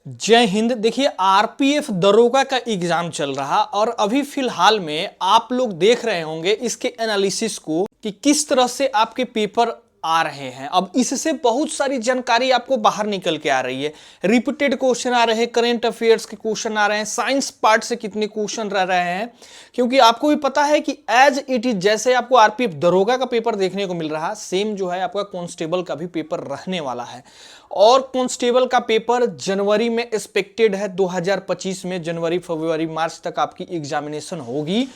जय हिंद। देखिए, आरपीएफ दरोगा का एग्जाम चल रहा और अभी फिलहाल में आप लोग देख रहे होंगे इसके एनालिसिस को कि किस तरह से आपके पेपर आ रहे हैं। अब इससे बहुत सारी जानकारी आपको बाहर निकल के आ रही है। रिपीटेड क्वेश्चन आ रहे हैं, करेंट अफेयर्स के क्वेश्चन आ रहे हैं, साइंस पार्ट से कितने क्वेश्चन रह रहे हैं, क्योंकि आपको भी पता है कि एज इट इज जैसे आपको आरपीएफ दरोगा का पेपर देखने को मिल रहा है, सेम जो है आपका कांस्टेबल का भी पेपर रहने वाला है। और कांस्टेबल का पेपर जनवरी में एक्सपेक्टेड है, 2025 में जनवरी फरवरी मार्च तक आपकी एग्जामिनेशन होगी।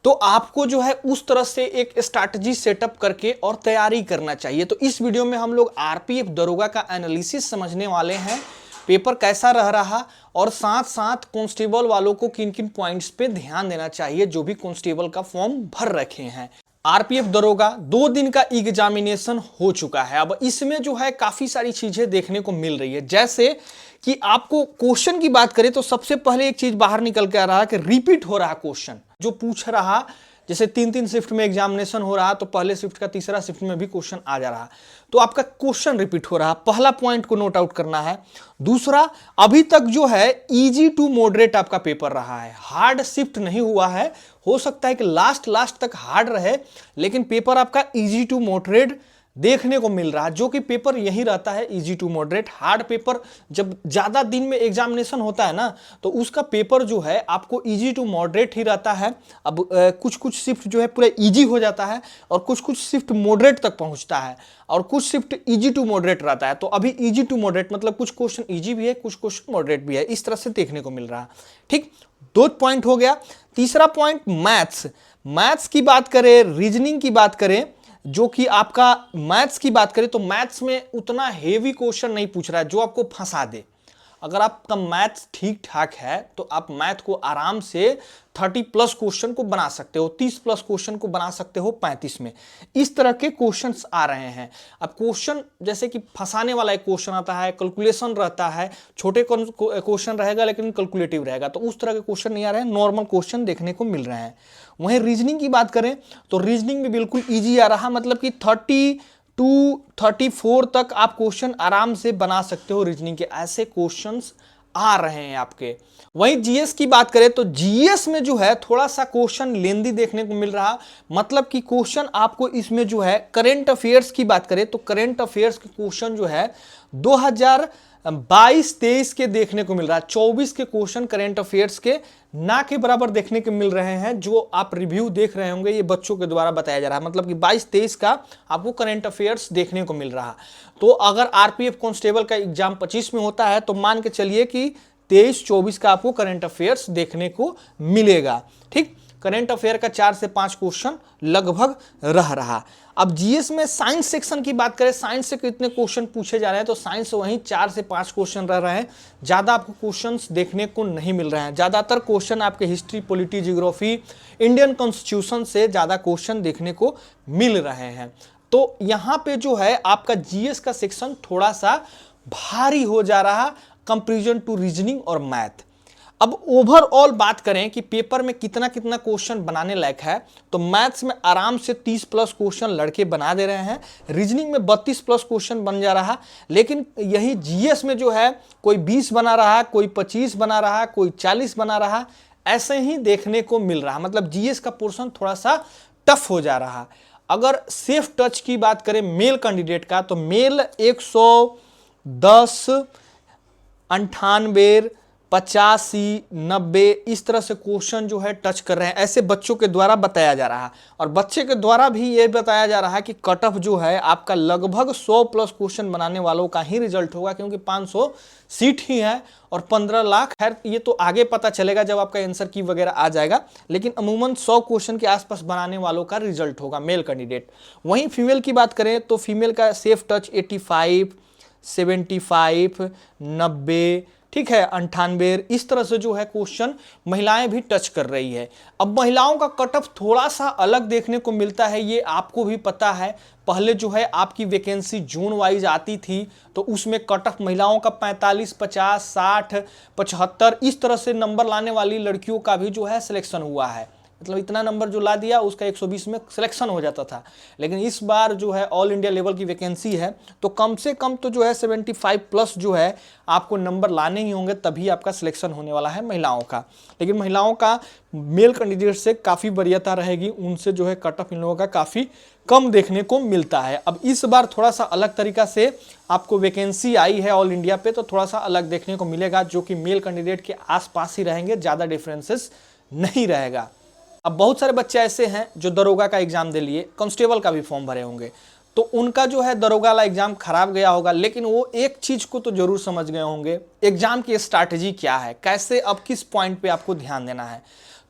तो आपको जो है उस तरह से एक स्ट्रैटेजी सेटअप करके और तैयारी करना चाहिए। तो इस वीडियो में हम लोग आरपीएफ दरोगा का एनालिसिस समझने वाले हैं, पेपर कैसा रह रहा और साथ साथ कांस्टेबल वालों को किन किन पॉइंट्स पे ध्यान देना चाहिए जो भी कांस्टेबल का फॉर्म भर रखे हैं। आरपीएफ दरोगा 2 दिन का एग्जामिनेशन हो चुका है। अब इसमें जो है काफी सारी चीजें देखने को मिल रही है, जैसे कि आपको क्वेश्चन की बात करें तो सबसे पहले एक चीज बाहर निकल के आ रहा है कि रिपीट हो रहा क्वेश्चन जो पूछ रहा। जैसे 3-3 शिफ्ट में एग्जामिनेशन हो रहा तो पहले शिफ्ट का तीसरा शिफ्ट में भी क्वेश्चन आ जा रहा, तो आपका क्वेश्चन रिपीट हो रहा। पहला पॉइंट को नोट आउट करना है। दूसरा, अभी तक जो है इजी टू मॉडरेट आपका पेपर रहा है, हार्ड शिफ्ट नहीं हुआ है। हो सकता है कि लास्ट तक हार्ड रहे, लेकिन पेपर आपका इजी टू मॉडरेट देखने को मिल रहा है, जो कि पेपर यही रहता है, easy to moderate. Hard paper जब ज्यादा दिन में एग्जामिनेशन होता है ना, तो उसका पेपर जो है आपको इजी टू मॉडरेट ही रहता है। अब कुछ शिफ्ट जो है पूरा इजी हो जाता है और कुछ शिफ्ट मॉडरेट तक पहुंचता है और कुछ शिफ्ट इजी टू मॉडरेट रहता है। तो अभी इजी टू मॉडरेट मतलब कुछ क्वेश्चन इजी भी है, कुछ क्वेश्चन मॉडरेट भी है, इस तरह से देखने को मिल रहा है। ठीक, 2 पॉइंट हो गया। तीसरा पॉइंट मैथ्स की बात करें, रीजनिंग की बात करें, जो कि आपका मैथ्स की बात करें तो मैथ्स में उतना हेवी क्वेश्चन नहीं पूछ रहा है जो आपको फंसा दे। अगर आपका मैथ्स ठीक ठाक है तो आप मैथ को आराम से 30+ क्वेश्चन को बना सकते हो, 30+ क्वेश्चन को बना सकते हो 35 में। इस तरह के क्वेश्चंस आ रहे हैं। अब क्वेश्चन जैसे कि फंसाने वाला एक क्वेश्चन आता है, कैलकुलेशन रहता है, छोटे क्वेश्चन रहेगा लेकिन कैलकुलेटिव रहेगा, तो उस तरह के क्वेश्चन नहीं आ रहे हैं, नॉर्मल क्वेश्चन देखने को मिल रहे हैं। वहीं रीजनिंग की बात करें तो रीजनिंग में बिल्कुल ईजी आ रहा, मतलब कि 32-34 तक आप क्वेश्चन आराम से बना सकते हो। रीजनिंग के ऐसे क्वेश्चंस आ रहे हैं आपके। वहीं जीएस की बात करें तो जीएस में जो है थोड़ा सा क्वेश्चन लेंदी देखने को मिल रहा, मतलब कि क्वेश्चन आपको इसमें जो है करेंट अफेयर्स की बात करें तो करेंट अफेयर्स के क्वेश्चन जो है 2022-23 के देखने को मिल रहा है। 24 के क्वेश्चन करेंट अफेयर्स के ना के बराबर देखने को मिल रहे हैं। जो आप रिव्यू देख रहे होंगे ये बच्चों के द्वारा बताया जा रहा है, मतलब कि 22-23 का आपको करेंट अफेयर्स देखने को मिल रहा। तो अगर आरपीएफ कांस्टेबल का एग्जाम 25 में होता है तो मान के चलिए कि 23-24 का आपको करेंट अफेयर्स देखने को मिलेगा। ठीक, करेंट अफेयर का 4 से 5 क्वेश्चन लगभग रह रहा। अब जीएस में साइंस सेक्शन की बात करें, साइंस से कितने क्वेश्चन पूछे जा रहे हैं तो साइंस वहीं 4 से 5 क्वेश्चन रह रहे हैं, ज्यादा आपको क्वेश्चंस देखने को नहीं मिल रहे हैं। ज्यादातर क्वेश्चन आपके history, polity, geography, Indian constitution से ज्यादा क्वेश्चन देखने को मिल रहे हैं। तो यहां पे जो है आपका जीएस का सेक्शन थोड़ा सा भारी हो जा रहा कंपैरिजन टू रीजनिंग और मैथ। अब ओवरऑल बात करें कि पेपर में कितना क्वेश्चन बनाने लायक है, तो मैथ्स में आराम से 30+ क्वेश्चन लड़के बना दे रहे हैं, रीजनिंग में 32+ क्वेश्चन बन जा रहा, लेकिन यही जीएस में जो है कोई 20 बना रहा, कोई 25 बना रहा, कोई 40 बना रहा, ऐसे ही देखने को मिल रहा। मतलब जीएस का पोर्शन थोड़ा सा टफ हो जा रहा। अगर सेफ टच की बात करें मेल कैंडिडेट का तो मेल 110, 98, 85, 90 इस तरह से क्वेश्चन जो है टच कर रहे हैं, ऐसे बच्चों के द्वारा बताया जा रहा है। और बच्चे के द्वारा भी ये बताया जा रहा है कि कट ऑफ जो है आपका लगभग 100+ क्वेश्चन बनाने वालों का ही रिजल्ट होगा, क्योंकि 500 सीट ही है और 15 लाख है। ये तो आगे पता चलेगा जब आपका आंसर की वगैरह आ जाएगा, लेकिन अमूमन 100 क्वेश्चन के आसपास बनाने वालों का रिजल्ट होगा मेल कैंडिडेट। वहीं फीमेल की बात करें तो फीमेल का सेफ टच 85, 75, 90, ठीक है, 98 इस तरह से जो है क्वेश्चन महिलाएं भी टच कर रही है। अब महिलाओं का कट ऑफ थोड़ा सा अलग देखने को मिलता है, ये आपको भी पता है। पहले जो है आपकी वैकेंसी जोन वाइज आती थी तो उसमें कट ऑफ महिलाओं का 45, 50, 60, 75 इस तरह से नंबर लाने वाली लड़कियों का भी जो है सिलेक्शन हुआ है। मतलब इतना नंबर जो ला दिया उसका 120 में सिलेक्शन हो जाता था। लेकिन इस बार जो है ऑल इंडिया लेवल की वैकेंसी है, तो कम से कम तो जो है 75 प्लस जो है आपको नंबर लाने ही होंगे, तभी आपका सिलेक्शन होने वाला है महिलाओं का। लेकिन महिलाओं का मेल कैंडिडेट से काफ़ी वरीयता रहेगी, उनसे जो है कट ऑफ इन लोगों का काफ़ी कम देखने को मिलता है। अब इस बार थोड़ा सा अलग तरीका से आपको वैकेंसी आई है ऑल इंडिया पे, तो थोड़ा सा अलग देखने को मिलेगा, जो कि मेल कैंडिडेट के आसपास ही रहेंगे, ज़्यादा डिफरेंसेस नहीं रहेगा। अब बहुत सारे बच्चे ऐसे हैं जो दरोगा का एग्जाम दे लिए, कांस्टेबल का भी फॉर्म भरे होंगे, तो उनका जो है दरोगा वाला एग्जाम खराब गया होगा, लेकिन वो एक चीज को तो जरूर समझ गए होंगे, एग्जाम की स्ट्रैटेजी क्या है, कैसे अब किस पॉइंट पे आपको ध्यान देना है।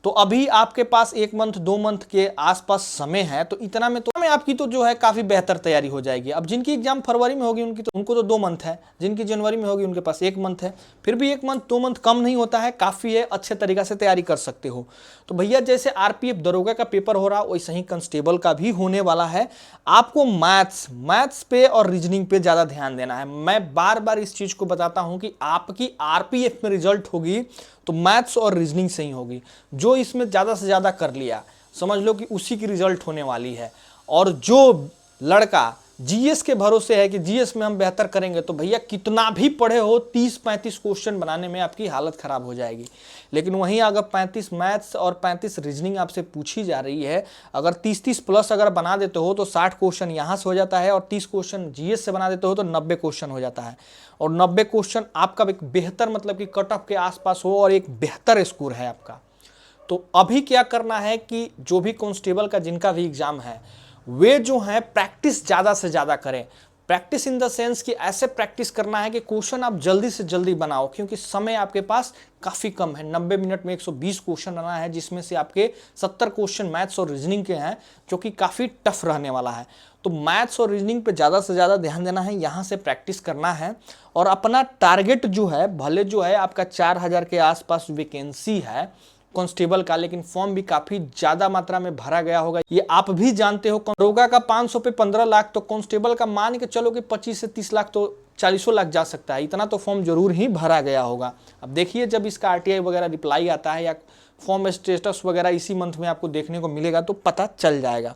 तो अभी आपके पास 1 मंथ 2 मंथ के आसपास समय है, तो इतना में तो आपकी तो जो है काफी बेहतर तैयारी हो जाएगी। अब जिनकी एग्जाम फरवरी में होगी उनको तो 2 मंथ है, जिनकी जनवरी में होगी उनके पास 1 मंथ है, फिर भी 1 मंथ 2 मंथ कम नहीं होता है, काफी है, अच्छे तरीका से तैयारी कर सकते हो। तो भैया जैसे आरपीएफ दरोगा का पेपर हो रहा वैसे ही कांस्टेबल का भी होने वाला है। आपको मैथ्स पे और रीजनिंग पे ज्यादा ध्यान देना है। मैं बार बार इस चीज को बताता हूं कि आपकी आरपीएफ में रिजल्ट होगी तो मैथ्स और रीजनिंग से ही होगी। जो इसमें ज्यादा से ज्यादा कर लिया समझ लो कि उसी की रिजल्ट होने वाली है। और जो लड़का जीएस के भरोसे है कि जीएस में हम बेहतर करेंगे, तो भैया कितना भी पढ़े हो 30-35 क्वेश्चन बनाने में आपकी हालत खराब हो जाएगी। लेकिन वहीं अगर 35 मैथ्स और 35 रीजनिंग आपसे पूछी जा रही है, अगर 30-30 प्लस अगर बना देते हो तो 60 क्वेश्चन यहाँ से हो जाता है, और 30 क्वेश्चन जीएस से बना देते हो तो 90 क्वेश्चन हो जाता है। और 90 क्वेश्चन आपका एक बेहतर मतलब कि कट ऑफ के आसपास हो और एक बेहतर स्कोर है आपका। तो अभी क्या करना है कि जो भी कांस्टेबल का जिनका भी एग्जाम है, वे जो है प्रैक्टिस ज़्यादा से ज़्यादा करें। प्रैक्टिस इन द सेंस कि ऐसे प्रैक्टिस करना है कि क्वेश्चन आप जल्दी से जल्दी बनाओ, क्योंकि समय आपके पास काफ़ी कम है। 90 मिनट में 120 क्वेश्चन बनाना है, जिसमें से आपके 70 क्वेश्चन मैथ्स और रीजनिंग के हैं, जो कि काफ़ी टफ रहने वाला है। तो मैथ्स और रीजनिंग पे ज़्यादा से ज़्यादा ध्यान देना है, यहाँ से प्रैक्टिस करना है। और अपना टारगेट जो है, भले जो है आपका 4000 के आसपास वैकेंसी है कांस्टेबल का, लेकिन फॉर्म भी काफी ज्यादा मात्रा में भरा गया होगा, ये आप भी जानते हो। दरोगा का 500 पे 15 लाख, तो कांस्टेबल का मान के चलो कि 25 से 30 लाख तो 40 लाख जा सकता है, इतना तो फॉर्म जरूर ही भरा गया होगा। अब देखिए जब इसका आरटीआई वगैरह रिप्लाई आता है या फॉर्म स्टेटस वगैरह इसी मंथ में आपको देखने को मिलेगा, तो पता चल जाएगा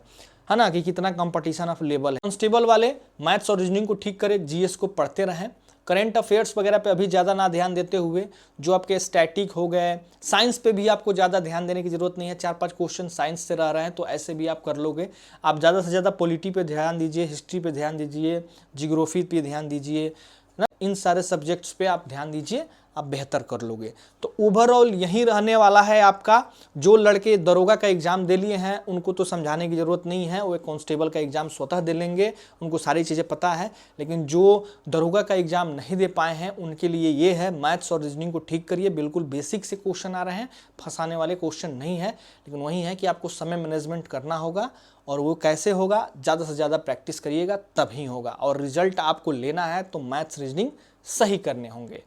है ना कि कितना कंपटीशन ऑफ लेवल है। कांस्टेबल वाले मैथ्स और रीजनिंग को ठीक करें, जीएस को पढ़ते रहें, करंट अफेयर्स वगैरह पे अभी ज़्यादा ना ध्यान देते हुए जो आपके स्टैटिक हो गए, साइंस पे भी आपको ज़्यादा ध्यान देने की जरूरत नहीं है। 4-5 क्वेश्चन साइंस से रह रहे हैं तो ऐसे भी आप कर लोगे। आप ज़्यादा से ज़्यादा पॉलिटी पे ध्यान दीजिए, हिस्ट्री पे ध्यान दीजिए, जियोग्राफी पे ध्यान दीजिए ना, इन सारे सब्जेक्ट्स पे आप ध्यान दीजिए, आप बेहतर कर लोगे। तो ओवरऑल यही रहने वाला है आपका। जो लड़के दरोगा का एग्जाम दे लिए हैं उनको तो समझाने की ज़रूरत नहीं है, वो कांस्टेबल का एग्जाम स्वतः दे लेंगे, उनको सारी चीज़ें पता है। लेकिन जो दरोगा का एग्जाम नहीं दे पाए हैं उनके लिए ये है, मैथ्स और रीजनिंग को ठीक करिए। बिल्कुल बेसिक से क्वेश्चन आ रहे हैं, फंसाने वाले क्वेश्चन नहीं है, लेकिन वही है कि आपको समय मैनेजमेंट करना होगा। और वो कैसे होगा, ज़्यादा से ज़्यादा प्रैक्टिस करिएगा तभी होगा। और रिजल्ट आपको लेना है तो मैथ्स रीजनिंग सही करने होंगे।